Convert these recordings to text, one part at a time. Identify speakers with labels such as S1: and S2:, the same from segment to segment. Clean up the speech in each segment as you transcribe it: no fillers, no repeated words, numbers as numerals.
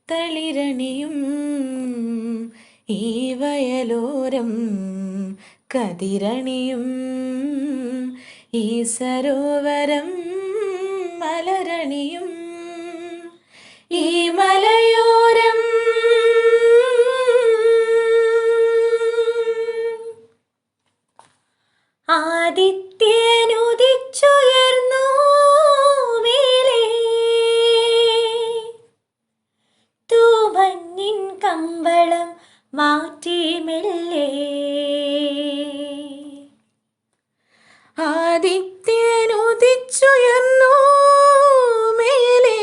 S1: തളിരണിയും ഈ വയലോരം കതിരണിയും ഈ സരോവരം മലരണിയും ഈ മലയോരം ആദിത്യനുദിച്ചുയർന്നു മേലേ തൂമഞ്ഞിൻ കമ്പളം മാറ്റി മെല്ലെ ആദിത്യനുദിച്ചുയർന്നു മേലേ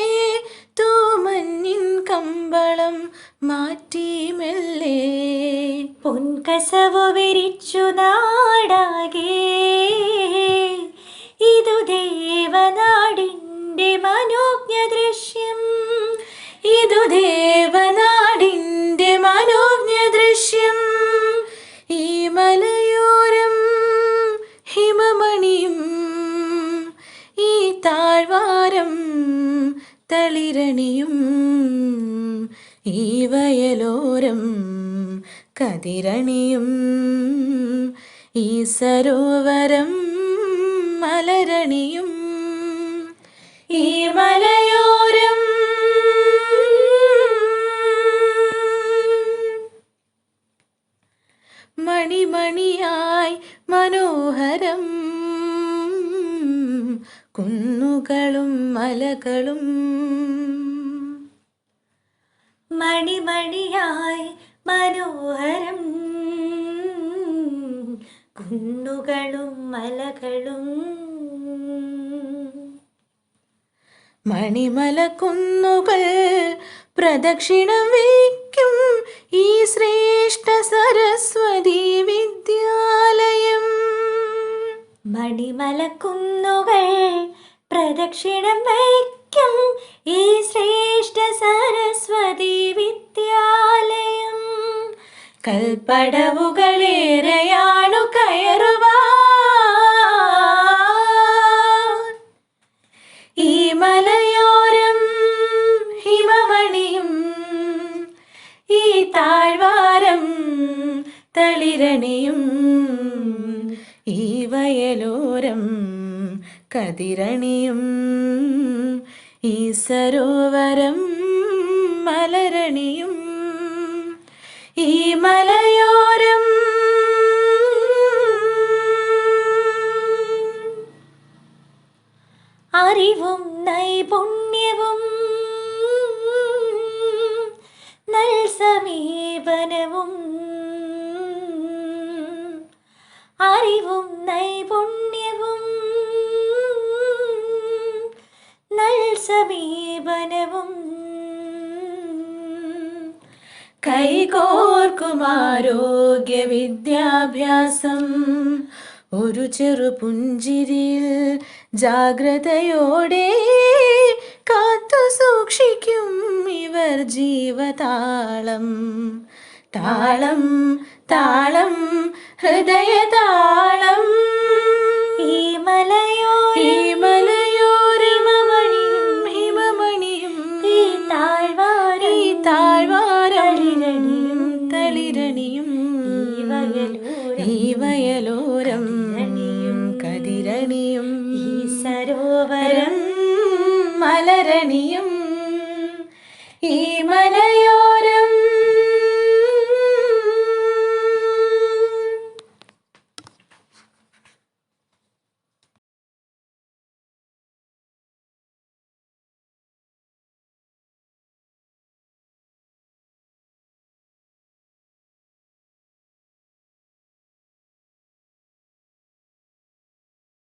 S1: തൂമഞ്ഞിൻ കമ്പളം മാറ്റി മെല്ലെ പൊൻകസവു വിരിച്ചു നാടാകെ ഇതു ദേവനാടിൻ്റെ മനോജ്ഞ ദൃശ്യം ഇതു ദേവനാടിൻ്റെ മനോജ്ഞ ദൃശ്യം ഈ മലയോരം ഹിമമണിയും ഈ താഴ്വാരം തളിരണിയും ഈ വയലോരം കതിരണിയും ഈ സരോവരം മലരണിയും ഈ മലയോരം മണിമണിയായി മനോഹരം കുന്നുകളും മലകളും മണിമണിയായി മനോഹരം കുന്നുകളും മലകളും മണിമല കുന്നുകൾ പ്രദക്ഷിണം വയ്ക്കും ഈ ശ്രേഷ്ഠ സരസ്വതി വിദ്യാലയം മണിമല കുന്നുകൾ പ്രദക്ഷിണം വയ്ക്കും ഈ ശ്രേഷ്ഠ സരസ്വതി വിദ്യാലയം കൽപ്പടവുകളേറെയാണു കയറുവാൻ ഈ മലയോരം ഹിമമണിയും ഈ താഴ്വാരം തളിരണിയും ഈ വയലോരം കതിരണിയും ഈ സരോവരം മലരണിയും ഈ മലയോരം അറിവും നൈപുണ്യവും നൽ സമീപനവും അറിവും നൈപുണ്യവും നൽ സമീപനവും കൈകോർക്കും ആരോഗ്യ വിദ്യാഭ്യാസം ഒരു ചെറുപുഞ്ചിരിയിൽ ജാഗ്രതയോടെ കാത്തു സൂക്ഷിക്കും ഇവർ ജീവതാളം താളം താളം ഹൃദയതാളം ഈ മലയോരം ഹിമമണിയും ഈ താഴ്വാരം തളിരണിയും ഈ വയലോരം കതിരണിയും ഈ സരോവരം മലരണിയും ഈ മലയോരം